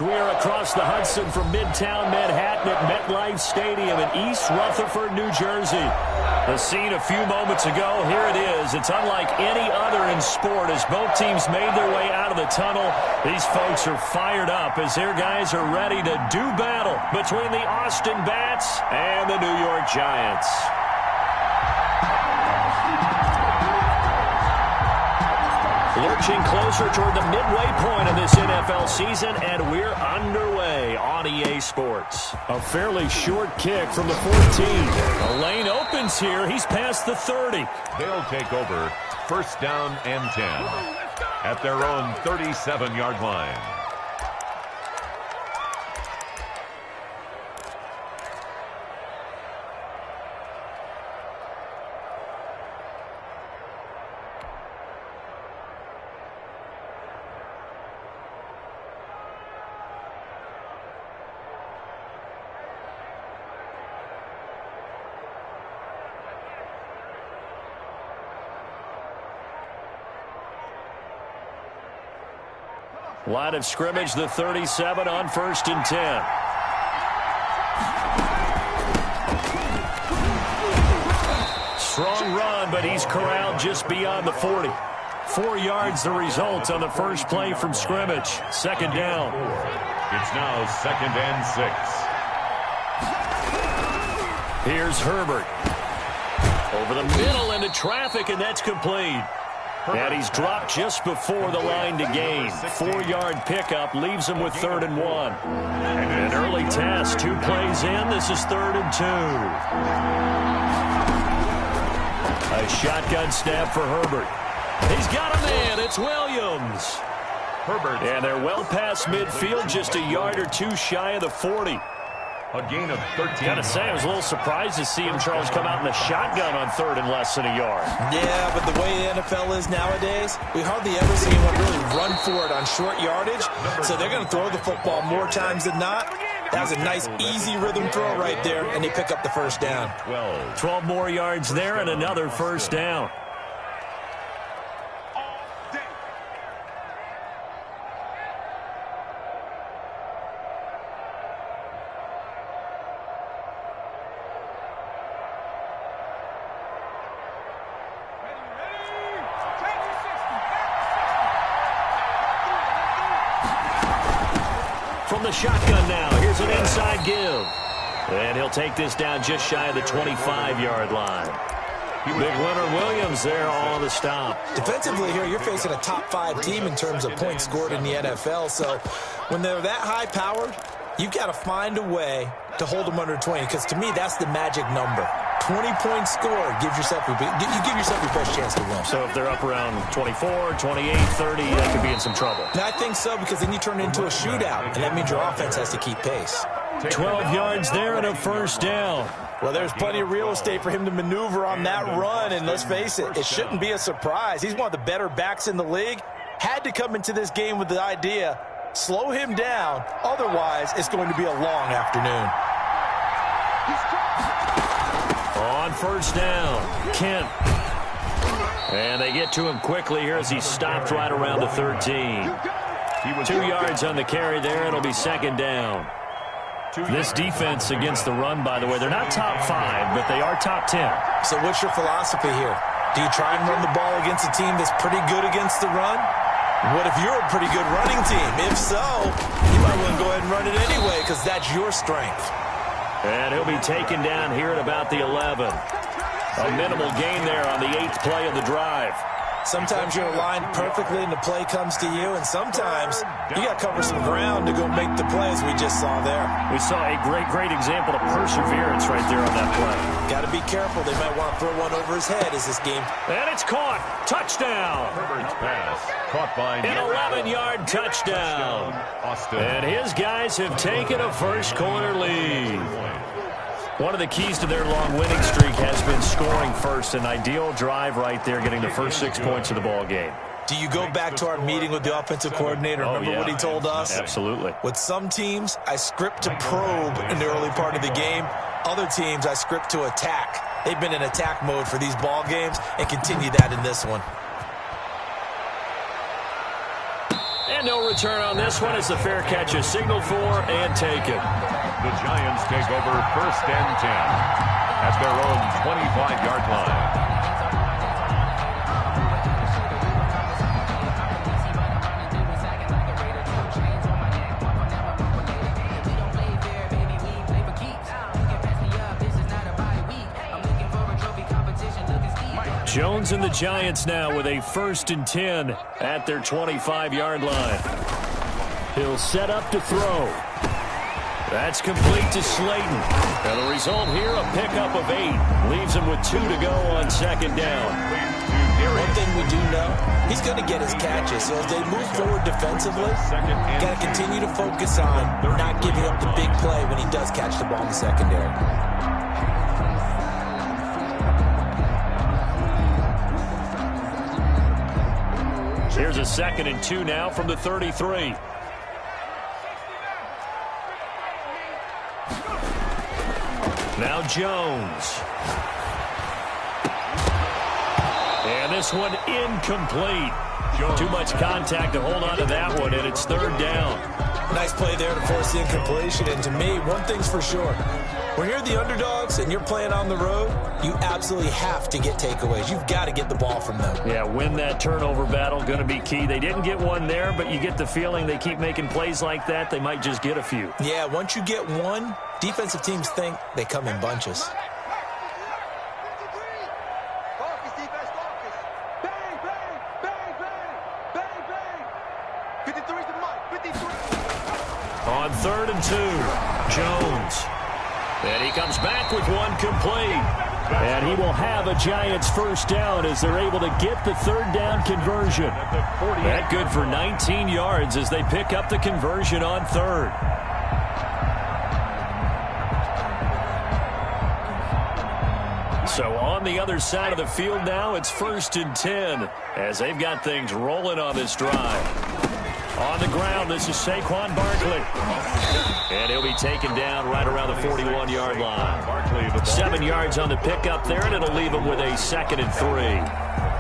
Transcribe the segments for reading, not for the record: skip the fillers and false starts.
We are across the Hudson from Midtown Manhattan at MetLife Stadium in East Rutherford, New Jersey. The scene a few moments ago, here it is. It's unlike any other in sport as both teams made their way out of the tunnel. These folks are fired up as their guys are ready to do battle between the Austin Bats and the New York Giants. Lurching closer toward the midway point of this NFL season, and we're underway on EA Sports. A fairly short kick from the 14. The lane opens here. He's past the 30. They'll take over first down and 10 at their own 37-yard line. Line of scrimmage, the 37 on 1st and 10. Strong run, but he's corralled just beyond the 40. 4 yards the result on the first play from scrimmage. Second down. It's now 2nd and 6. Here's Herbert. Over the middle into traffic, and that's complete. And he's dropped just before the line to gain. 4-yard pickup leaves him with 3rd and 1. An early test, 2 plays in. This is 3rd and 2. A shotgun snap for Herbert. He's got a man. It's Williams. Herbert. And they're well past midfield, just a yard or 2 shy of the 40. A gain of 13. Gotta say, I was a little surprised to see him, Charles, come out in the shotgun on 3rd and less than a yard. Yeah, but the way the NFL is nowadays, we hardly ever see anyone really run for it on short yardage. So they're going to throw the football more times than not. That was a nice, easy rhythm throw right there, and they pick up the first down. 12 more yards there and another first down. From the shotgun now, here's an inside give. And he'll take this down just shy of the 25-yard line. Big Leonard Williams there on the stop. Defensively here, you're facing a top 5 team in terms of points scored in the NFL. So when they're that high-powered, you've got to find a way to hold them under 20. Because to me, that's the magic number. 20 points scored gives yourself you give yourself your best chance to win. So if they're up around 24, 28, 30, they could be in some trouble. And I think so, because then you turn it into a shootout, and that means your offense has to keep pace. 12 yards there and a first down. Well, there's plenty of real estate for him to maneuver on that run, and let's face it, it shouldn't be a surprise. He's one of the better backs in the league. Had to come into this game with the idea, slow him down, otherwise it's going to be a long afternoon. On first down, Kent. And they get to him quickly here as he stopped right around the 13. 2 yards on the carry there. It'll be second down. This defense against the run, by the way, they're not top 5, but they are top 10. So what's your philosophy here? Do you try and run the ball against a team that's pretty good against the run? What if you're a pretty good running team? If so, you might want to go ahead and run it anyway because that's your strength. And he'll be taken down here at about the 11. A minimal gain there on the 8th play of the drive. Sometimes you're aligned perfectly and the play comes to you, and sometimes you got to cover some ground to go make the play, as we just saw there. We saw a great example of perseverance right there on that play. Got to be careful. They might want to throw one over his head as this game. And it's caught. Touchdown. Herbert's pass caught by an 11-yard touchdown. Austin. And his guys have taken a first-quarter lead. One of the keys to their long winning streak has been scoring first. An ideal drive right there, getting the first 6 points of the ball game. Do you go back to our meeting with the offensive coordinator? Remember what he told us? Absolutely. With some teams, I script to probe in the early part of the game. Other teams, I script to attack. They've been in attack mode for these ball games and continue that in this one. And no return on this one as the fair catch is signaled for and taken. The Giants take over 1st and 10 at their own 25-yard line. Jones and the Giants now with a 1st and 10 at their 25-yard line. He'll set up to throw. That's complete to Slayton. And the result here, a pickup of 8. Leaves him with 2 to go on 2nd down. One thing we do know, he's going to get his catches. So as they move forward defensively, got to continue to focus on not giving up the big play when he does catch the ball in the secondary. Here's a 2nd and 2 now from the 33. Now Jones. And this one incomplete. Too much contact to hold on to that one, and it's 3rd down. Nice play there to force the incompletion. And to me, one thing's for sure. When you're the underdogs and you're playing on the road, you absolutely have to get takeaways. You've got to get the ball from them. Yeah, win that turnover battle, going to be key. They didn't get one there, but you get the feeling they keep making plays like that, they might just get a few. Yeah, once you get one, defensive teams think they come in bunches. On 3rd and 2, Jones. And he comes back with one complete. And he will have a Giants 1st down as they're able to get the 3rd down conversion. That good for 19 yards as they pick up the conversion on 3rd. So on the other side of the field now, it's 1st and 10 as they've got things rolling on this drive. On the ground, this is Saquon Barkley. And he'll be taken down right around the 41-yard line. 7 yards on the pickup there, and it'll leave him with a 2nd and 3.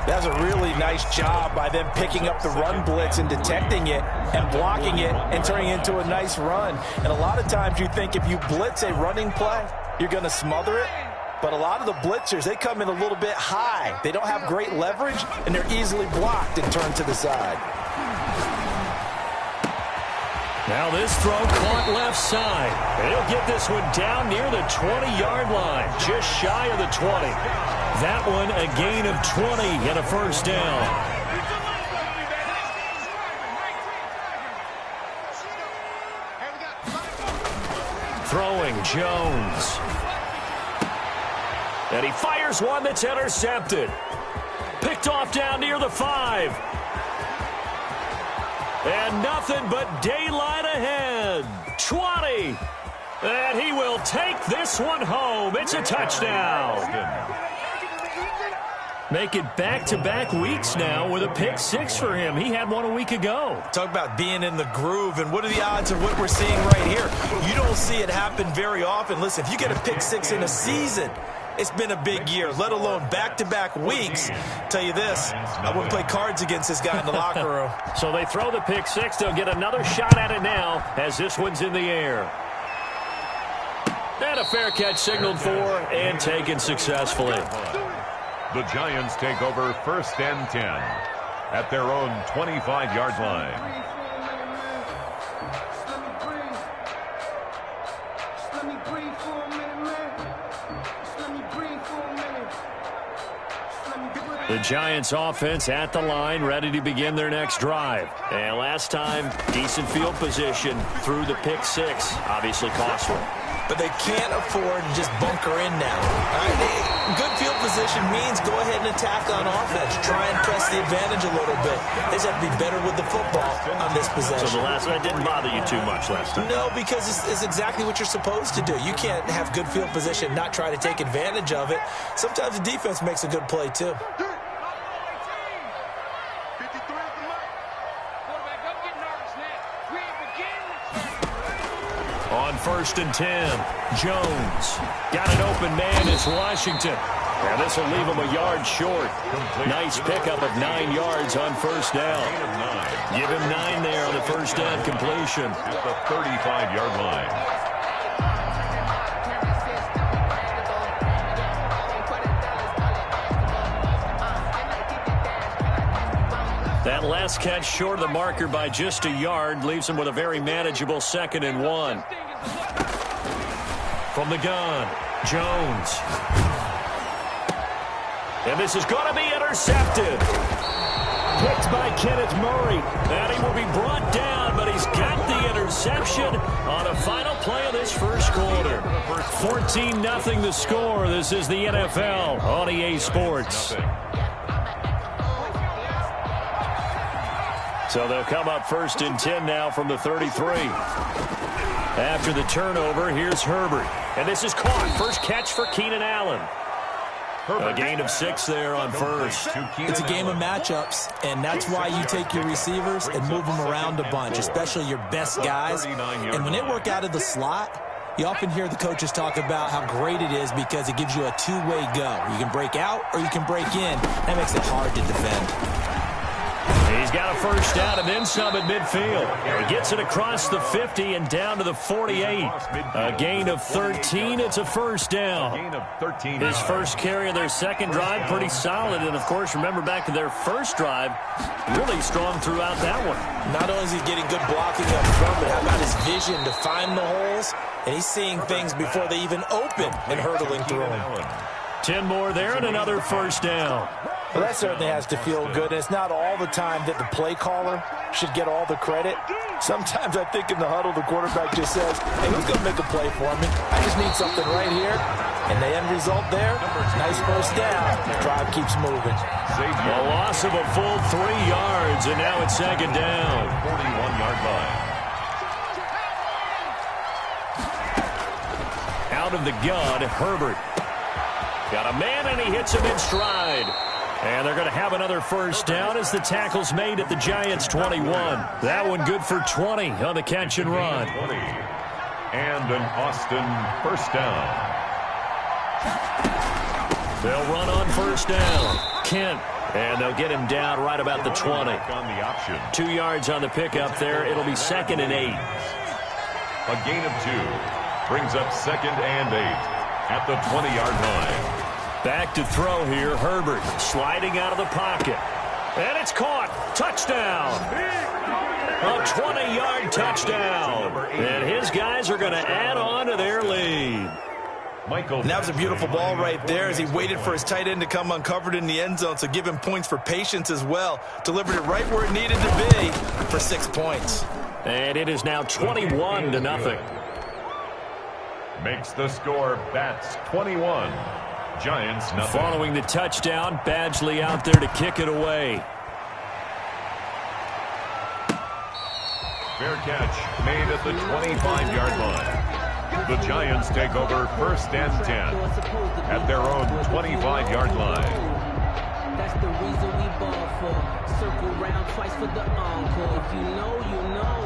That's a really nice job by them picking up the run blitz and detecting it and blocking it and turning it into a nice run. And a lot of times you think if you blitz a running play, you're going to smother it. But a lot of the blitzers, they come in a little bit high. They don't have great leverage, and they're easily blocked and turned to the side. Now this throw caught left side. And he'll get this one down near the 20-yard line, just shy of the 20. That one a gain of 20 and a 1st down. Throwing Jones. And he fires one that's intercepted. Picked off down near the 5. And nothing but daylight ahead. 20. And he will take this one home. It's a touchdown. Make it back-to-back weeks now with a pick 6 for him. He had one a week ago. Talk about being in the groove, and what are the odds of what we're seeing right here? You don't see it happen very often. Listen, if you get a pick 6 in a season, it's been a big year, let alone back-to-back weeks. Tell you this, I wouldn't play cards against this guy in the locker room. So they throw the pick 6. They'll get another shot at it now as this one's in the air. And a fair catch signaled for and taken successfully. The Giants take over 1st and 10 at their own 25-yard line. The Giants offense at the line, ready to begin their next drive. And last time, decent field position through the pick 6. Obviously costly. But they can't afford to just bunker in now. Good field position means go ahead and attack on offense. Try and press the advantage a little bit. They just have to be better with the football on this possession. So that didn't bother you too much last time? No, because it's exactly what you're supposed to do. You can't have good field position, not try to take advantage of it. Sometimes the defense makes a good play, too. On 1st and 10, Jones got an open man. It's Washington. And this will leave him a yard short. Nice pickup of 9 yards on first down. Give him 9 there on the first down completion. At the 35-yard line. That last catch short of the marker by just a yard leaves him with a very manageable 2nd and 1. From the gun, Jones. And this is going to be intercepted. Picked by Kenneth Murray. And he will be brought down, but he's got the interception on the final play of this first quarter. 14-0 the score. This is the NFL on EA Sports. So they'll come up 1st and 10 now from the 33. After the turnover, here's Herbert. And this is caught. First catch for Keenan Allen. A gain of 6 there on first. It's a game of matchups, and that's why you take your receivers and move them around a bunch, especially your best guys. And when they work out of the slot, you often hear the coaches talk about how great it is because it gives you a two-way go. You can break out or you can break in. That makes it hard to defend. He's got a first down and then some at midfield. He gets it across the 50 and down to the 48. A gain of 13. It's a first down. His first carry of their second drive, pretty solid. And, of course, remember back to their first drive, really strong throughout that one. Not only is he getting good blocking up front, but how about his vision to find the holes? And he's seeing things before they even open and hurtling through them. 10 more there and another first down. Well, that certainly has to feel good. And it's not all the time that the play caller should get all the credit. Sometimes I think in the huddle, the quarterback just says, hey, who's going to make a play for me? I just need something right here. And the end result there, nice first down. The drive keeps moving. A loss of a full 3 yards, and now it's second down. 41-yard line. Out of the gun, Herbert. Got a man, and he hits him in stride. And they're going to have another first down as the tackle's made at the Giants' 21. That one good for 20 on the catch and run. And an Austin first down. They'll run on first down. Kent. And they'll get him down right about the 20. On the option. 2 yards on the pickup there. It'll be 2nd and 8. A gain of 2. Brings up 2nd and 8 at the 20-yard line. Back to throw here, Herbert sliding out of the pocket. And it's caught. Touchdown. A 20-yard touchdown. And his guys are going to add on to their lead. And that was a beautiful ball right there as he waited for his tight end to come uncovered in the end zone, so give him points for patience as well. Delivered it right where it needed to be for 6 points. And it is now 21-0. Makes the score Bats 21. Giants nothing. Following the touchdown, Badgley out there to kick it away. Fair catch made at the 25-yard line. The Giants take over 1st and 10 at their own 25-yard line. That's the reason we ball for. Circle round twice for the encore. If you know, you know.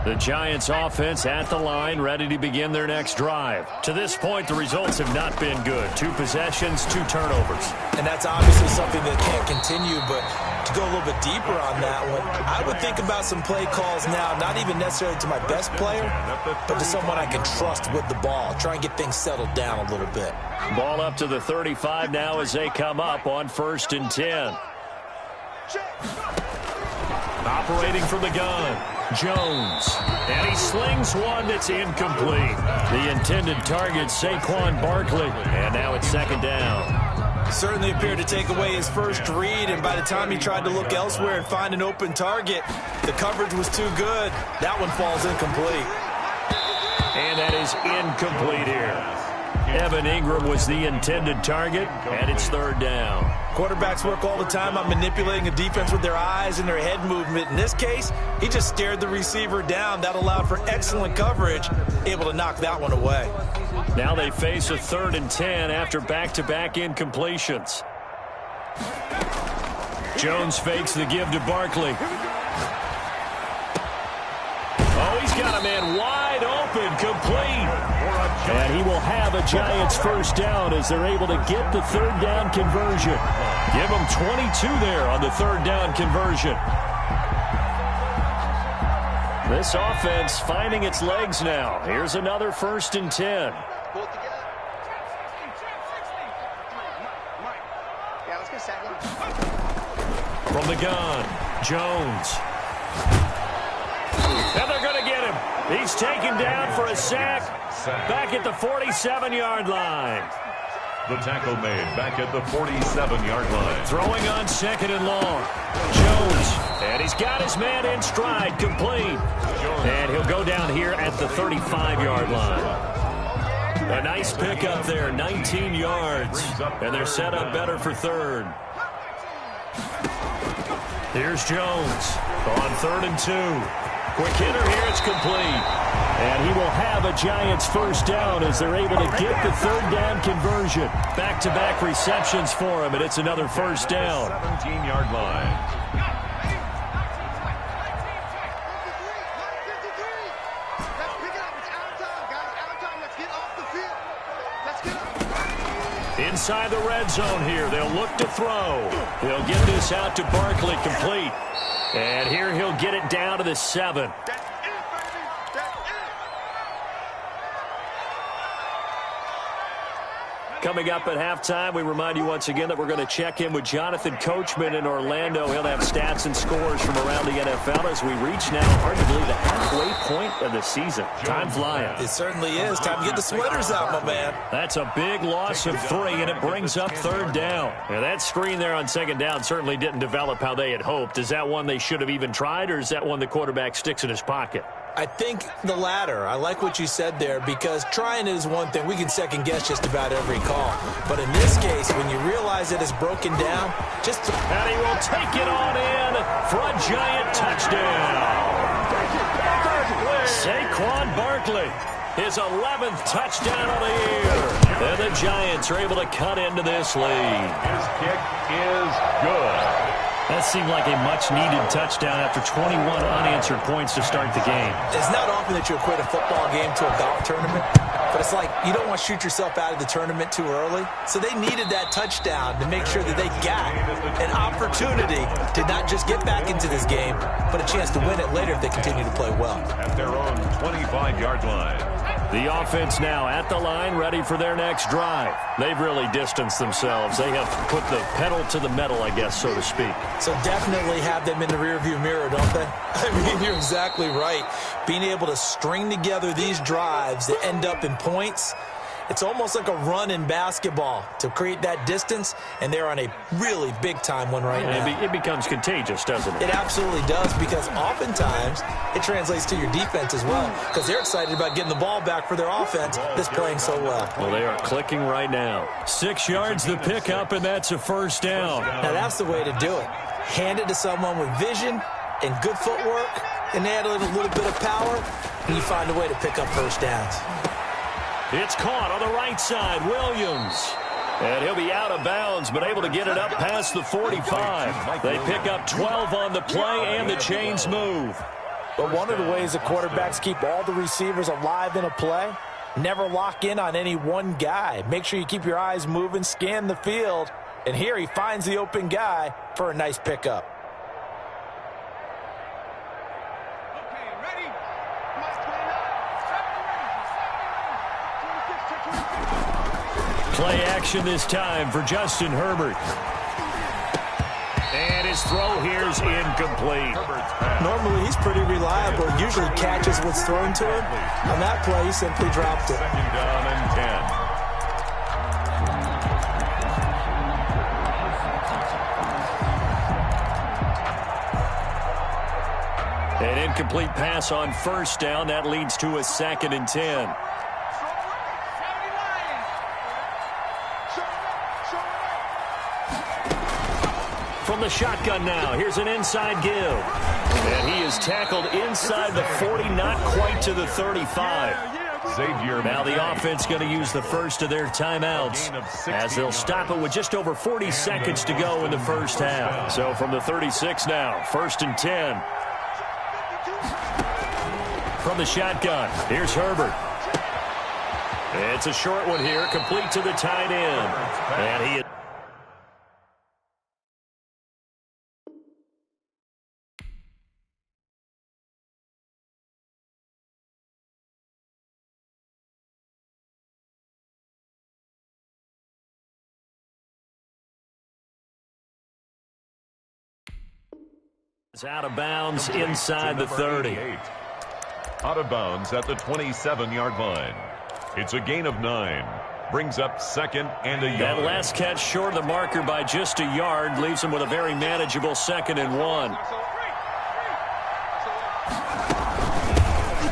The Giants offense at the line, ready to begin their next drive. To this point, the results have not been good. 2 possessions, 2 turnovers. And that's obviously something that can't continue, but to go a little bit deeper on that one, I would think about some play calls now, not even necessarily to my best player, but to someone I can trust with the ball. Try and get things settled down a little bit. Ball up to the 35 now as they come up on 1st and 10. Operating from the gun, Jones. And he slings one that's incomplete. The intended target, Saquon Barkley. And now it's 2nd down. Certainly appeared to take away his first read, and by the time he tried to look elsewhere and find an open target, the coverage was too good. That one falls incomplete. And that is incomplete here. Evan Ingram was the intended target, and it's 3rd down. Quarterbacks work all the time on manipulating a defense with their eyes and their head movement. In this case, he just stared the receiver down. That allowed for excellent coverage, able to knock that one away. Now they face a 3rd and 10 after back-to-back incompletions. Jones fakes the give to Barkley. Oh, he's got a man wide open, complete. And he will have a Giants first down as they're able to get the third down conversion. Give them 22 there on the third down conversion. This offense finding its legs now. Here's another 1st and 10. From the gun, Jones. And they're going to get him. He's taken down for a sack back at the 47-yard line. The tackle made back at the 47-yard line. Throwing on 2nd and long. Jones. And he's got his man in stride, complete. And he'll go down here at the 35-yard line. A nice pickup there, 19 yards. And they're set up better for 3rd. Here's Jones on 3rd and 2. Quick hitter here, it's complete. And he will have a Giants first down as they're able to get the third down conversion. Back-to-back receptions for him, and it's another first down. 17-yard line. Inside the red zone here, they'll look to throw. They'll get this out to Barkley, complete. And here he'll get it down to the 7. Coming up at halftime, we remind you once again that we're going to check in with Jonathan Coachman in Orlando. He'll have stats and scores from around the NFL as we reach now arguably the halfway point of the season. Time flying. It certainly is. Time to get the sweaters out, my man. That's a big loss of 3, and it brings up 3rd down. Now, that screen there on 2nd down certainly didn't develop how they had hoped. Is that one they should have even tried, or is that one the quarterback sticks in his pocket? I think the latter. I like what you said there because trying it is one thing. We can second guess just about every call. But in this case, when you realize it is broken down, just... And he will take it on in for a Giant touchdown. Saquon Barkley, his 11th touchdown of the year. And the Giants are able to cut into this lead. His kick is good. That seemed like a much-needed touchdown after 21 unanswered points to start the game. It's not often that you equate a football game to a golf tournament, but it's like you don't want to shoot yourself out of the tournament too early. So they needed that touchdown to make sure that they got an opportunity to not just get back into this game, but a chance to win it later if they continue to play well. At their own 25-yard line. The offense now at the line, ready for their next drive. They've really distanced themselves. They have put the pedal to the metal, I guess, so to speak. So definitely have them in the rearview mirror, don't they? I mean, you're exactly right. Being able to string together these drives that end up in points, it's almost like a run in basketball to create that distance, and they're on a really big-time one right now. It becomes contagious, doesn't it? It absolutely does, because oftentimes it translates to your defense as well, because they're excited about getting the ball back for their offense that's playing so well. Well, they are clicking right now. 6 yards the pickup, and that's a first down. Now, that's the way to do it. Hand it to someone with vision and good footwork, and add a little bit of power, and you find a way to pick up first downs. It's caught on the right side, Williams. And he'll be out of bounds, but able to get it up past the 45. They pick up 12 on the play, and the chains move. But one of the ways the quarterbacks keep all the receivers alive in a play, never lock in on any one guy. Make sure you keep your eyes moving, scan the field. And here he finds the open guy for a nice pickup. Play action this time for Justin Herbert. And his throw here is incomplete. Normally, he's pretty reliable. Usually catches what's thrown to him. On that play, he simply dropped it. 2nd down and 10. An incomplete pass on first down. That leads to a 2nd and 10. From the shotgun now, here's an inside give. And he is tackled inside the 40, not quite to the 35. Xavier Now the offense going to use the first of their timeouts as they'll stop it with just over 40 seconds to go in the first half. So from the 36 now, 1st and 10. From the shotgun, here's Herbert. It's a short one here, complete to the tight end. And he is out of bounds inside the 30. Out of bounds at the 27-yard line. It's a gain of 9. Brings up 2nd and a yard. That last catch short of the marker by just a yard leaves him with a very manageable 2nd and 1.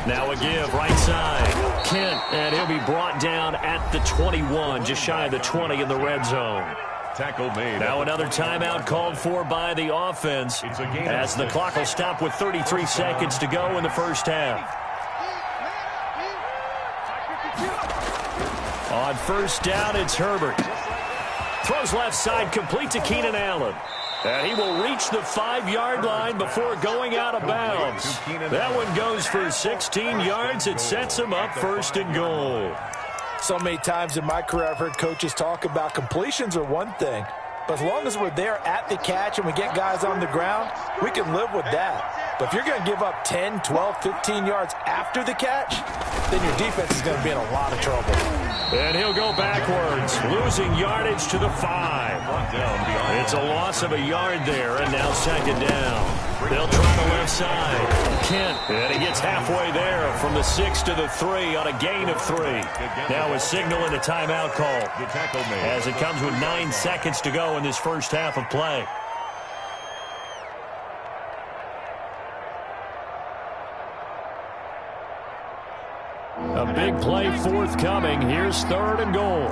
Now a give right side. Kent, and he'll be brought down at the 21, just shy of the 20 in the red zone. Tackle made. Now another timeout called for by the offense as the clock will stop with 33 seconds to go in the first half. On first down, it's Herbert. Throws left side, complete to Keenan Allen. And he will reach the 5-yard line before going out of bounds. That one goes for 16 yards. It sets him up 1st and goal. So many times in my career I've heard coaches talk about completions are one thing, but as long as we're there at the catch and we get guys on the ground, we can live with that. But if you're going to give up 10, 12, 15 yards after the catch, then your defense is going to be in a lot of trouble. And he'll go backwards, losing yardage to the 5. It's a loss of a yard there, and now 2nd down. They'll try the left side. Kent, and he gets halfway there from the 6 to the 3 on a gain of 3. Now a signal and a timeout call as it comes with 9 seconds to go in this first half of play. A big play forthcoming. Here's 3rd and goal.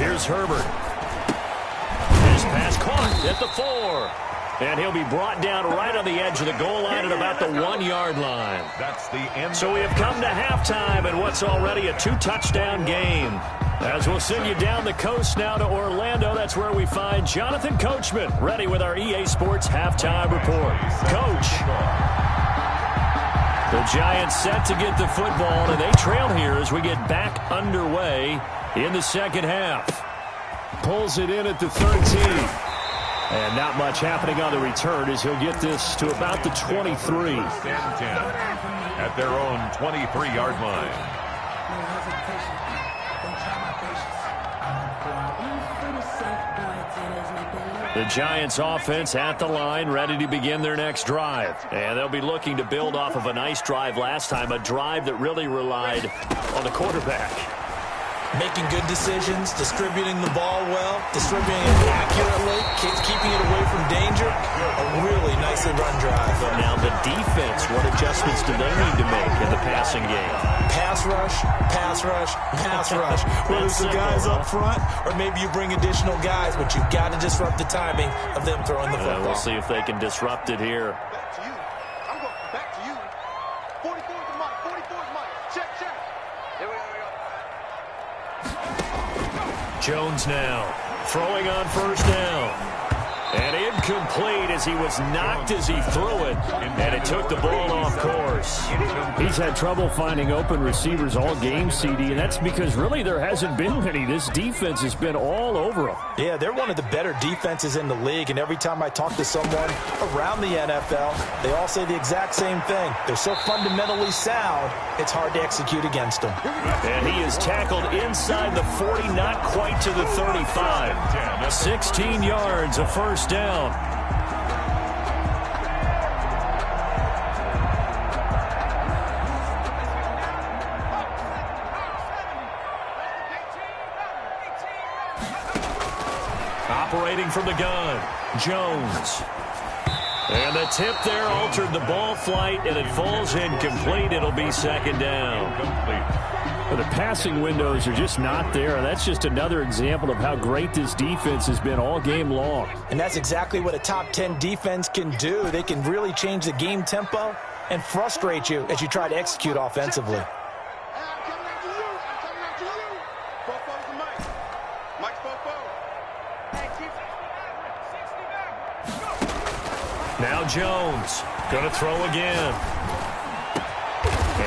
Here's Herbert. His pass caught at the 4. And he'll be brought down right on the edge of the goal line at about the 1-yard line. That's the end. So we have come to halftime in what's already a 2-touchdown game. As we'll send you down the coast now to Orlando, that's where we find Jonathan Coachman ready with our EA Sports halftime report. Coach. The Giants set to get the football, and they trail here as we get back underway in the second half. Pulls it in at the 13. And not much happening on the return as he'll get this to about the 23. At their own 23-yard line. The Giants offense at the line, ready to begin their next drive. And they'll be looking to build off of a nice drive last time, a drive that really relied on the quarterback. Making good decisions, distributing the ball well, distributing it accurately, keeping it away from danger. A really nicely run drive. But now the defense, what adjustments do they need to make in the passing game? Pass rush, pass rush, pass rush. Whether it's the guys up front or maybe you bring additional guys, but you've got to disrupt the timing of them throwing the football. We'll see if they can disrupt it here. Back to you. I'm going back to you. 44 is the mic. 44 is the mic. Check. Here we go. Jones now throwing on first down. And incomplete as he was knocked as he threw it. And it took the ball off course. He's had trouble finding open receivers all game, CD, and that's because really there hasn't been many. This defense has been all over him. Yeah, they're one of the better defenses in the league, and every time I talk to someone around the NFL, they all say the exact same thing. They're so fundamentally sound, it's hard to execute against them. And he is tackled inside the 40, not quite to the 35. 16 yards, a first down. Operating from the gun, Jones. And the tip there altered the ball flight, and it falls incomplete. It'll be second down. Well, the passing windows are just not there. That's just another example of how great this defense has been all game long. And that's exactly what a top 10 defense can do. They can really change the game tempo and frustrate you as you try to execute offensively. I'm coming after you. Fofo's the mic. Mike's Fofo. Now Jones going to throw again.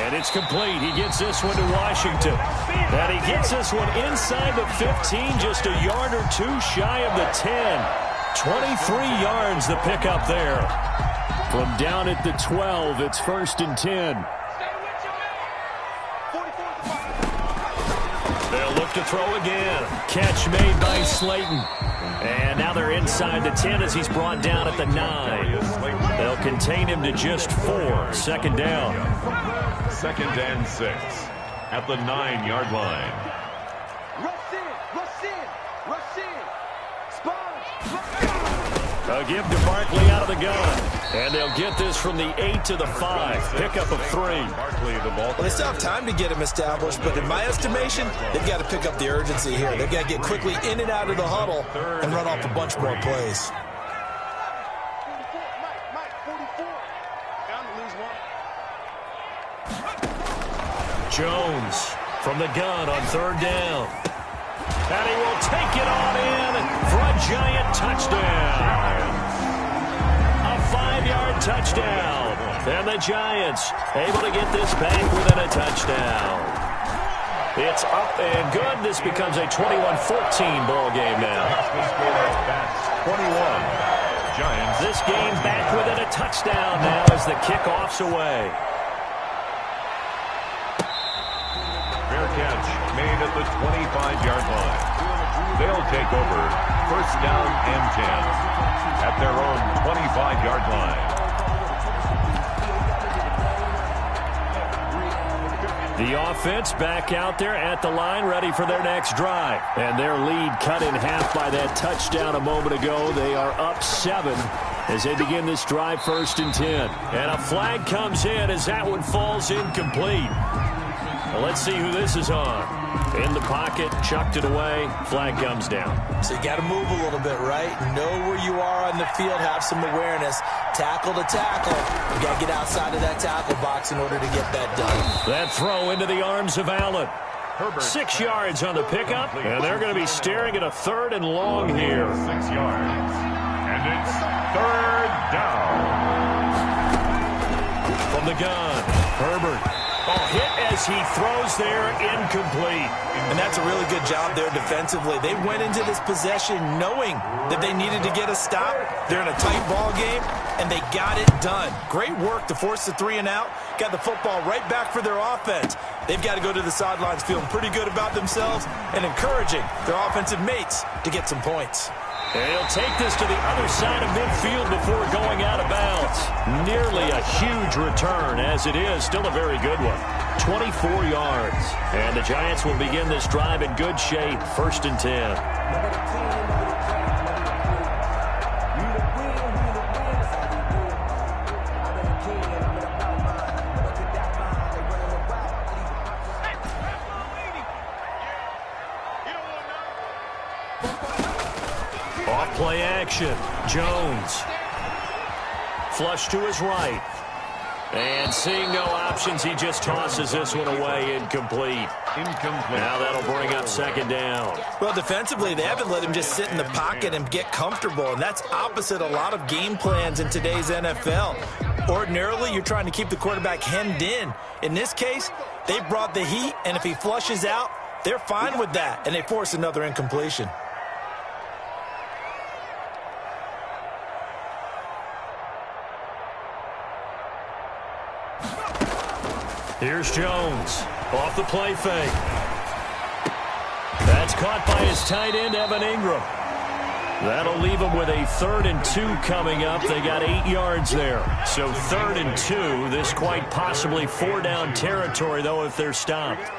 And it's complete. He gets this one to Washington. And he gets this one inside the 15, just a yard or two shy of the 10. 23 yards the pickup there. From down at the 12, it's 1st and 10. They'll look to throw again. Catch made by Slayton. And now they're inside the 10 as he's brought down at the 9. They'll contain him to just 4. Second down. 2nd and 6 at the 9-yard line. Rush in, rush in, rush in. Sponge. A give to Barkley out of the gun. And they'll get this from the 8 to the 5. Pickup of 3. Well, they still have time to get him established, but in my estimation, they've got to pick up the urgency here. They've got to get quickly in and out of the huddle and run off a bunch more plays. 44, Mike, 44. Bound to lose one. Jones from the gun on 3rd down. And he will take it on in for a Giant touchdown. A 5-yard touchdown. And the Giants able to get this back within a touchdown. It's up and good. This becomes a 21-14 ball game now. 21. Giants. This game back within a touchdown now as the kickoff's away. Fair catch made at the 25-yard line. They'll take over 1st down and 10 at their own 25-yard line. The offense back out there at the line, ready for their next drive. And their lead cut in half by that touchdown a moment ago. They are up 7 as they begin this drive, 1st and 10. And a flag comes in as that one falls incomplete. Well, let's see who this is on. In the pocket, chucked it away, flag comes down. So you got to move a little bit, right? Know where you are on the field, have some awareness. Tackle to tackle. You got to get outside of that tackle box in order to get that done. That throw into the arms of Allen. 6 yards on the pickup, and they're going to be staring at a 3rd and long here. 6 yards. And it's 3rd down. From the gun, Herbert. Hit as he throws there, incomplete. And that's a really good job there defensively. They went into this possession knowing that they needed to get a stop. They're in a tight ball game, and they got it done. Great work to force the 3 and out. Got the football right back for their offense. They've got to go to the sidelines feeling pretty good about themselves and encouraging their offensive mates to get some points. And he'll take this to the other side of midfield before going out of bounds. Nearly a huge return, as it is. Still a very good one. 24 yards. And the Giants will begin this drive in good shape. 1st and 10. Play action. Jones. Flush to his right. And seeing no options, he just tosses this one away, incomplete. Now that'll bring up 2nd down. Well, defensively, they haven't let him just sit in the pocket and get comfortable, and that's opposite a lot of game plans in today's NFL. Ordinarily, you're trying to keep the quarterback hemmed in. In this case, they brought the heat, and if he flushes out, they're fine with that, and they force another incompletion. Here's Jones. Off the play fake. That's caught by his tight end, Evan Ingram. That'll leave him with a 3rd and 2 coming up. They got 8 yards there. So 3rd and 2. This quite possibly 4-down territory, though, if they're stopped.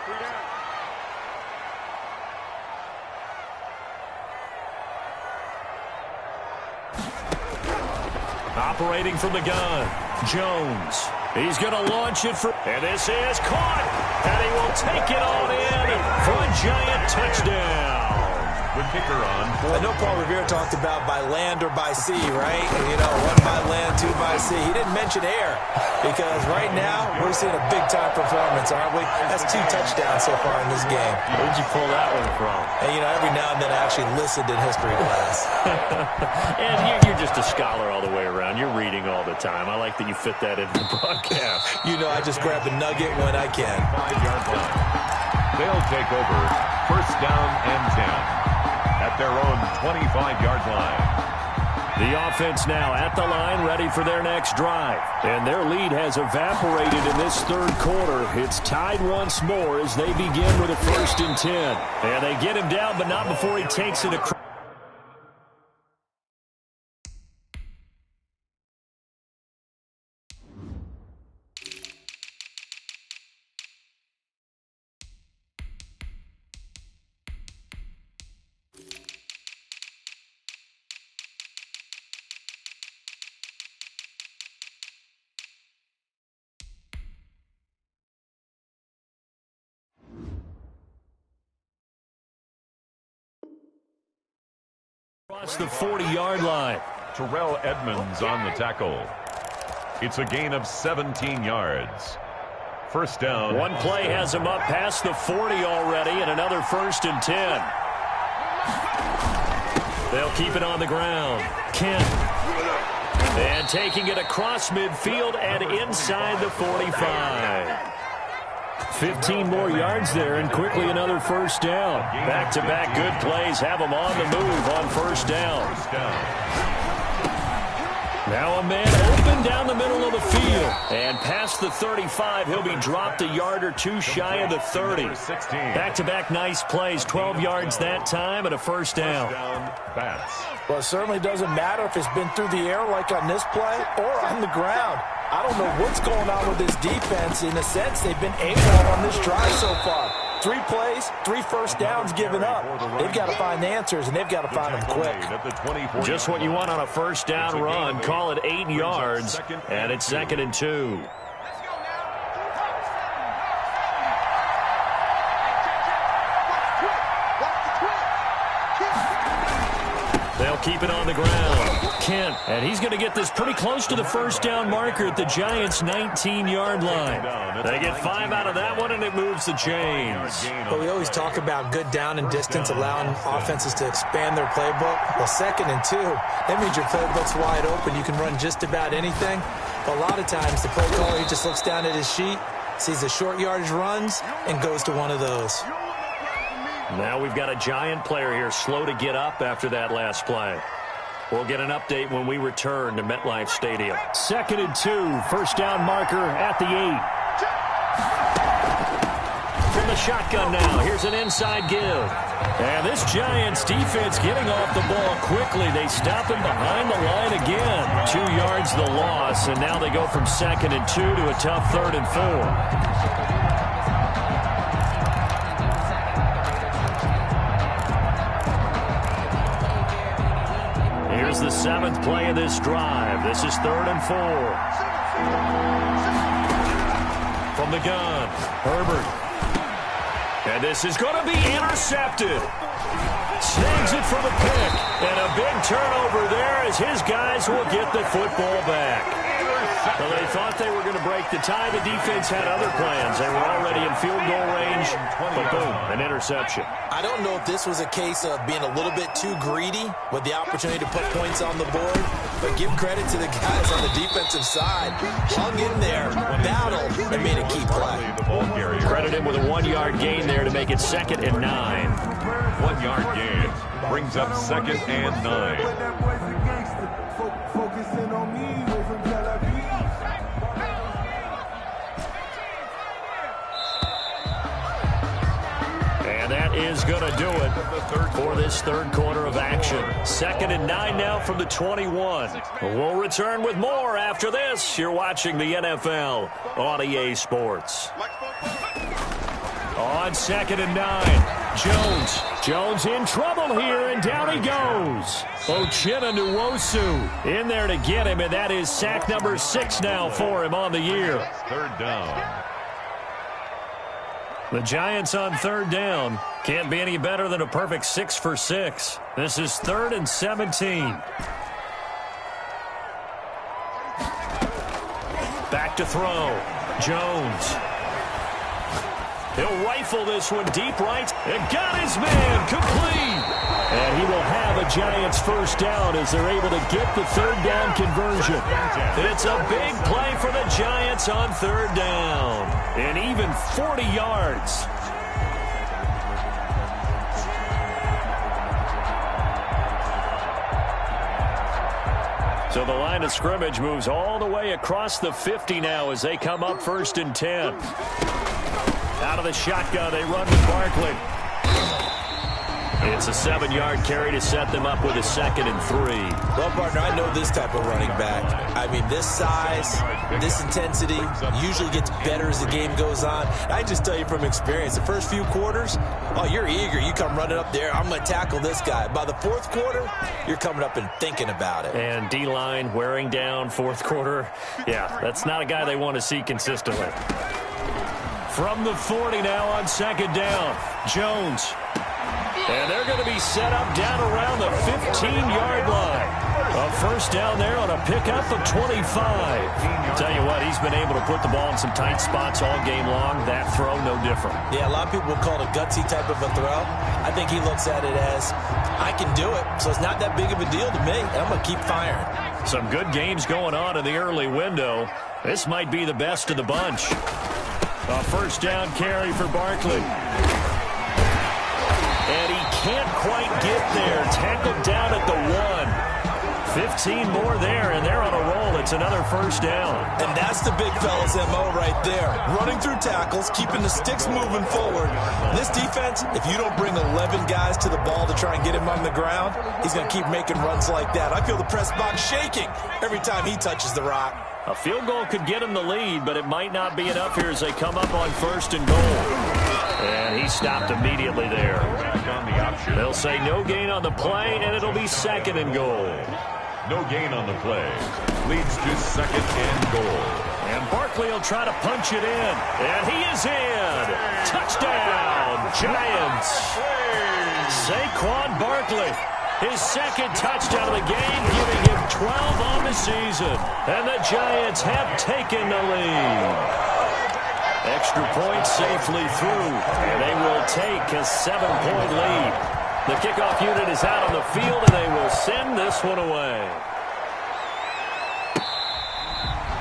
Operating from the gun, Jones. He's going to launch it for, and this is caught, and he will take it on in for a Giant touchdown. With kicker on. I know Paul Revere talked about by land or by sea, right? You know, 1 by land, 2 by sea. He didn't mention air because right now we're seeing a big-time performance, aren't we? That's 2 touchdowns so far in this game. Where'd you pull that one from? And, you know, every now and then I actually listened in history class. And you're just a scholar all the way around. You're reading all the time. I like that you fit that into the broadcast. You know I just grab a nugget when I can. 5-yard line. They'll take over first down and 10 at their own 25-yard line. The offense now at the line, ready for their next drive. And their lead has evaporated in this third quarter. It's tied once more as they begin with a 1st and 10. And they get him down, but not before he takes it across. Across the 40-yard line. Terrell Edmonds on the tackle. It's a gain of 17 yards. First down. One play has him up past the 40 already, and another 1st and 10. They'll keep it on the ground. Kent. And taking it across midfield and inside the 45. 15 more yards there, and quickly another 1st down. Back-to-back good plays have them on the move on 1st down. Now a man open down the middle of the field. And past the 35, he'll be dropped a yard or two shy of the 30. Back-to-back nice plays, 12 yards that time and a 1st down. Well, it certainly doesn't matter if it's been through the air like on this play or on the ground. I don't know what's going on with this defense. In a sense, they've been able on this drive so far. 3 plays, 3 1st downs given up. They've got to find answers, and they've got to find them quick. Just what you want on a 1st down run. Call it 8 yards, and it's 2nd and 2. They'll keep it on the ground. Kent, and he's going to get this pretty close to the 1st down marker at the Giants' 19-yard line. They get 5 out of that one, and it moves the chains. But we always talk about good down and distance, allowing offenses to expand their playbook. Well, 2nd and 2, that means your playbook's wide open. You can run just about anything. But a lot of times, the play caller, he just looks down at his sheet, sees the short yardage runs, and goes to one of those. Now we've got a Giant player here slow to get up after that last play. We'll get an update when we return to MetLife Stadium. 2nd and 2, 1st down marker at the 8. From the shotgun now, here's an inside give. And this Giants defense getting off the ball quickly. They stop him behind the line again. 2 yards the loss, and now they go from 2nd and 2 to a tough 3rd and 4. Here's the 7th play of this drive. This is 3rd and 4. From the gun, Herbert. And this is going to be intercepted. Snags it for the pick. And a big turnover there as his guys will get the football back. Well, they thought they were going to break the tie. The defense had other plans. They were already in field goal range. But boom, an interception. I don't know if this was a case of being a little bit too greedy with the opportunity to put points on the board, but give credit to the guys on the defensive side. Hung in there, battled, and made a key play. Credit him with a 1-yard gain there to make it 2nd and 9. 1-yard gain brings up 2nd and 9. And that is going to do it for this third quarter of action. 2nd and 9 now from the 21. We'll return with more after this. You're watching the NFL on EA Sports. On 2nd and 9, Jones. Jones in trouble here, and down he goes. Uchenna Nwosu in there to get him, and that is sack number 6 now for him on the year. 3rd down. The Giants on 3rd down. Can't be any better than a perfect 6 for 6. This is 3rd and 17. Back to throw. Jones. He'll rifle this one deep right. And got his man complete. And he will have a Giants first down as they're able to get the third down conversion. It's a big play for the Giants on third down. And even 40 yards. So the line of scrimmage moves all the way across the 50 now as they come up 1st and 10. Out of the shotgun, they run with Barkley. It's a 7-yard carry to set them up with a 2nd and 3. Well, partner, I know this type of running back. I mean, this size, this intensity usually gets better as the game goes on. I just tell you from experience, the first few quarters, oh, you're eager. You come running up there, I'm going to tackle this guy. By the 4th quarter, you're coming up and thinking about it. And D-line wearing down 4th quarter. Yeah, that's not a guy they want to see consistently. From the 40 now on 2nd down, Jones. And they're going to be set up down around the 15-yard line. A first down there on a pickup of 25. Tell you what, he's been able to put the ball in some tight spots all game long. That throw, no different. Yeah, a lot of people would call it a gutsy type of a throw. I think he looks at it as, I can do it, so it's not that big of a deal to me, and I'm going to keep firing. Some good games going on in the early window. This might be the best of the bunch. A first down carry for Barkley. And he can't quite get there. Tackled down at the 1. 15 more there, and they're on a roll. It's another first down. And that's the big fella's MO right there. Running through tackles, keeping the sticks moving forward. This defense, if you don't bring 11 guys to the ball to try and get him on the ground, he's going to keep making runs like that. I feel the press box shaking every time he touches the rock. A field goal could get him the lead, but it might not be enough here as they come up on 1st and goal. And he stopped immediately there. They'll say no gain on the play, and it'll be 2nd and goal. No gain on the play. Leads to 2nd and goal. And Barkley will try to punch it in. And he is in. Touchdown, Giants. Saquon Barkley. His 2nd touchdown of the game, giving him 12 on the season. And the Giants have taken the lead. Extra point safely through, and they will take a 7-point lead. The kickoff unit is out on the field, and they will send this one away.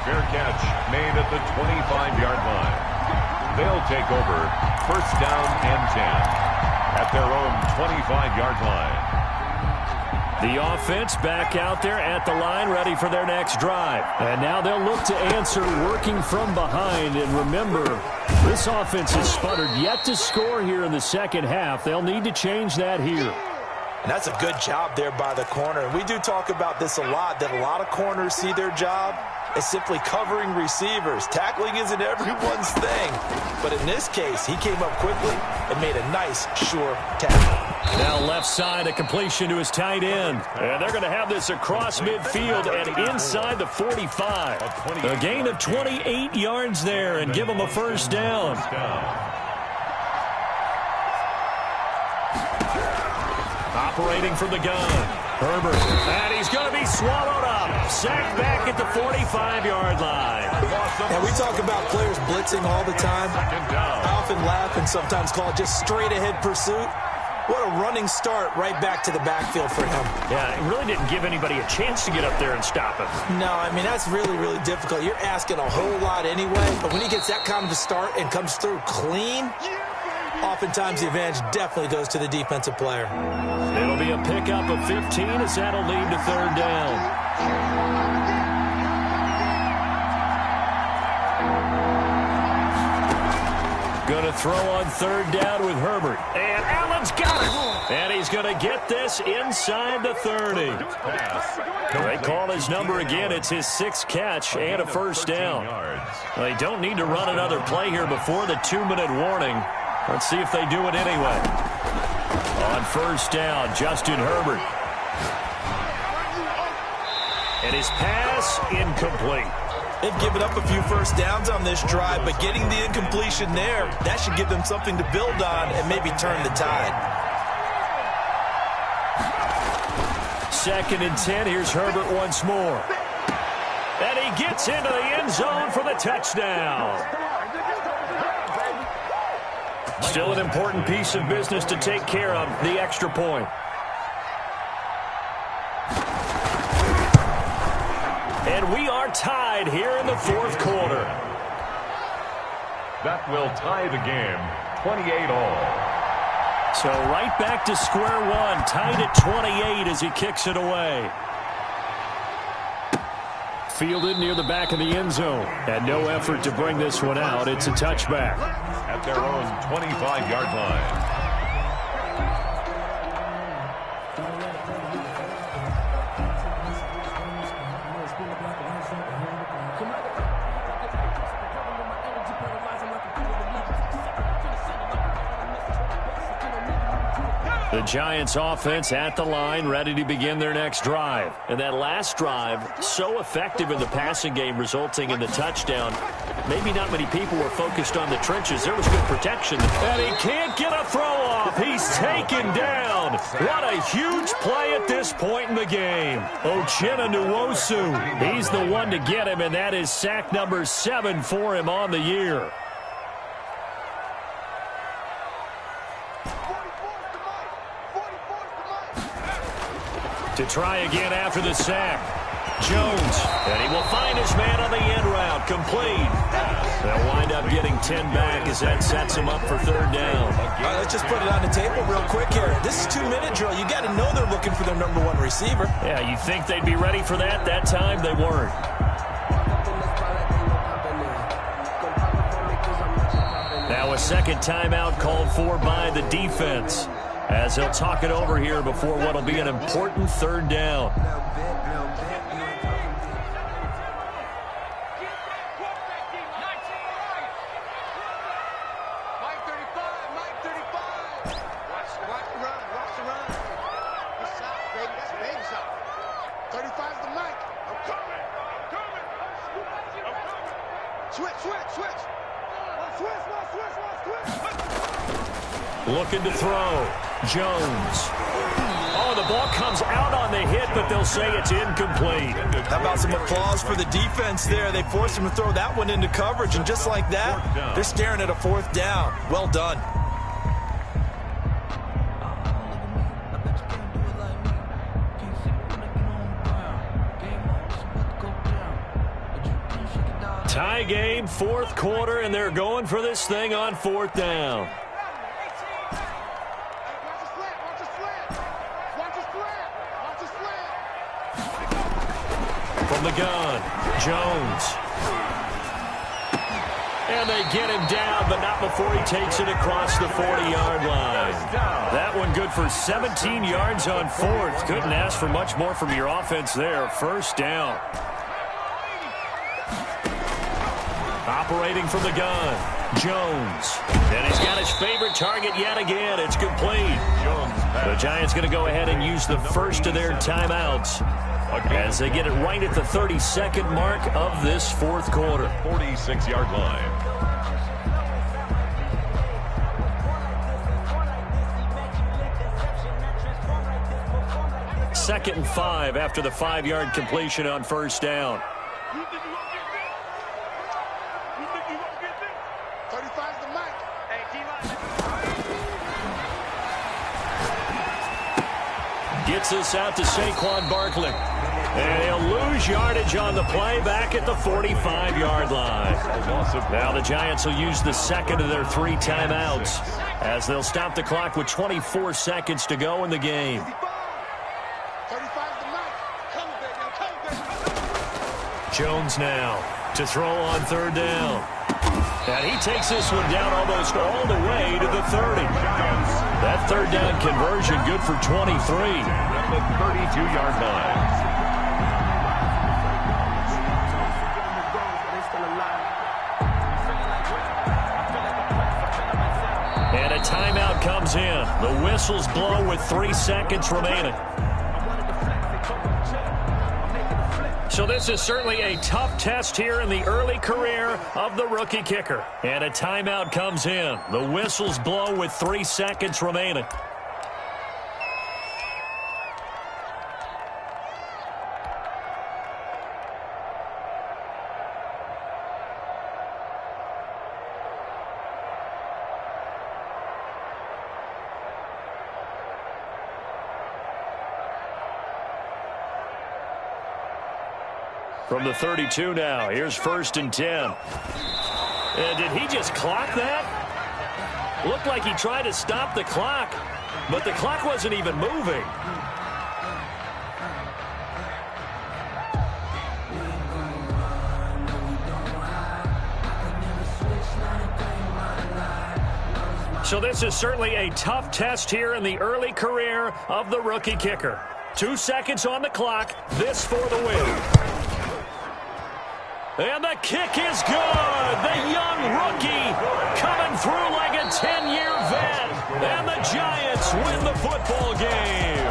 Fair catch made at the 25-yard line. They'll take over 1st down and 10 at their own 25-yard line. The offense back out there at the line, ready for their next drive. And now they'll look to answer working from behind. And remember, this offense has sputtered yet to score here in the 2nd half. They'll need to change that here. And that's a good job there by the corner. And we do talk about this a lot, that a lot of corners see their job as simply covering receivers. Tackling isn't everyone's thing. But in this case, he came up quickly and made a nice, sure tackle. Now left side, a completion to his tight end. And they're going to have this across midfield and inside the 45. A gain of 28 yards there and give them a first down. Operating from the gun, Herbert. And he's going to be swallowed up. Sacked back at the 45-yard line. And we talk about players blitzing all the time. I often laugh and sometimes call it just straight-ahead pursuit. What a running start right back to the backfield for him. Yeah, it really didn't give anybody a chance to get up there and stop him. No, I mean, that's really, really difficult. You're asking a whole lot anyway, but when he gets that kind of a start and comes through clean, oftentimes the advantage definitely goes to the defensive player. It'll be a pickup of 15 as that'll lead to 3rd down. Going to throw on 3rd down with Herbert. And Allen's got it. And he's going to get this inside the 30. They call his number again. It's his 6th catch and a first down. They don't need to run another play here before the 2-minute warning. Let's see if they do it anyway. On 1st down, Justin Herbert. And his pass incomplete. They've given up a few first downs on this drive, but getting the incompletion there, that should give them something to build on and maybe turn the tide. 2nd and 10. Here's Herbert once more. And he gets into the end zone for the touchdown. Still an important piece of business to take care of, the extra point. And we are tied here in the fourth quarter. That will tie the game, 28-all. So right back to square one, tied at 28 as he kicks it away. Fielded near the back of the end zone. And no effort to bring this one out. It's a touchback. At their own 25-yard line. The Giants offense at the line, ready to begin their next drive. And that last drive, so effective in the passing game, resulting in the touchdown. Maybe not many people were focused on the trenches. There was good protection. And he can't get a throw off. He's taken down. What a huge play at this point in the game. Uchenna Nwosu, he's the one to get him, and that is sack number 7 for him on the year. To try again after the sack. Jones, and he will find his man on the end route, complete. They'll wind up getting 10 back as that sets him up for third down. All right, let's just put it on the table real quick here. This is 2-minute drill. You got to know they're looking for their number 1 receiver. Yeah, you think they'd be ready for that? That time they weren't. Now a second timeout called for by the defense, as they'll talk it over here before what will be an important third down. Looking to throw. Jones. Oh, the ball comes out on the hit, but they'll say it's incomplete. How about some applause for the defense there? They forced him to throw that one into coverage, and just like that, they're staring at a fourth down. Well done. Tie game, fourth quarter, and they're going for this thing on fourth down. From the gun, Jones. And they get him down, but not before he takes it across the 40-yard line. That one good for 17 yards on fourth. Couldn't ask for much more from your offense there. First down. Operating from the gun, Jones. And he's got his favorite target yet again. It's complete. The Giants going to go ahead and use the first of their timeouts as they get it right at the 32nd mark of this fourth quarter. 46-yard line. Second and 5 after the 5-yard completion on first down. Gets this out to Saquon Barkley. And he'll lose yardage on the play back at the 45-yard line. Now the Giants will use the second of their 3 timeouts as they'll stop the clock with 24 seconds to go in the game. Jones now to throw on third down. And he takes this one down almost all the way to the 30. That third down conversion good for 23. At the 32-yard line. And a timeout comes in. The whistles blow with 3 seconds remaining. So this is certainly a tough test here in the early career of the rookie kicker. And a timeout comes in. The whistles blow with 3 seconds remaining. From the 32 now, here's 1st and 10. And did he just clock that? Looked like he tried to stop the clock, but the clock wasn't even moving. So this is certainly a tough test here in the early career of the rookie kicker. 2 seconds on the clock. This for the win. And the kick is good. The young rookie coming through like a 10-year vet. And the Giants win the football game.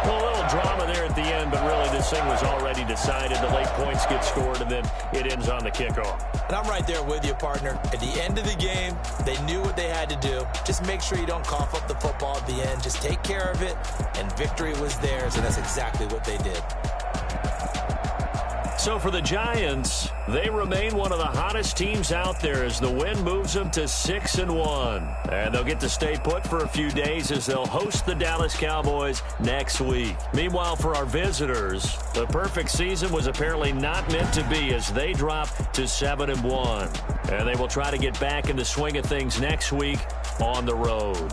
A little drama there at the end, but really this thing was already decided. The late points get scored, and then it ends on the kickoff. And I'm right there with you, partner. At the end of the game, they knew what they had to do. Just make sure you don't cough up the football at the end. Just take care of it, and victory was theirs, and that's exactly what they did. So for the Giants, they remain one of the hottest teams out there as the win moves them to 6-1. And they'll get to stay put for a few days as they'll host the Dallas Cowboys next week. Meanwhile, for our visitors, the perfect season was apparently not meant to be as they drop to 7-1. And they will try to get back in the swing of things next week on the road.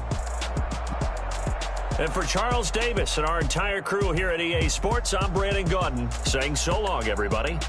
And for Charles Davis and our entire crew here at EA Sports, I'm Brandon Gaudin saying so long, everybody.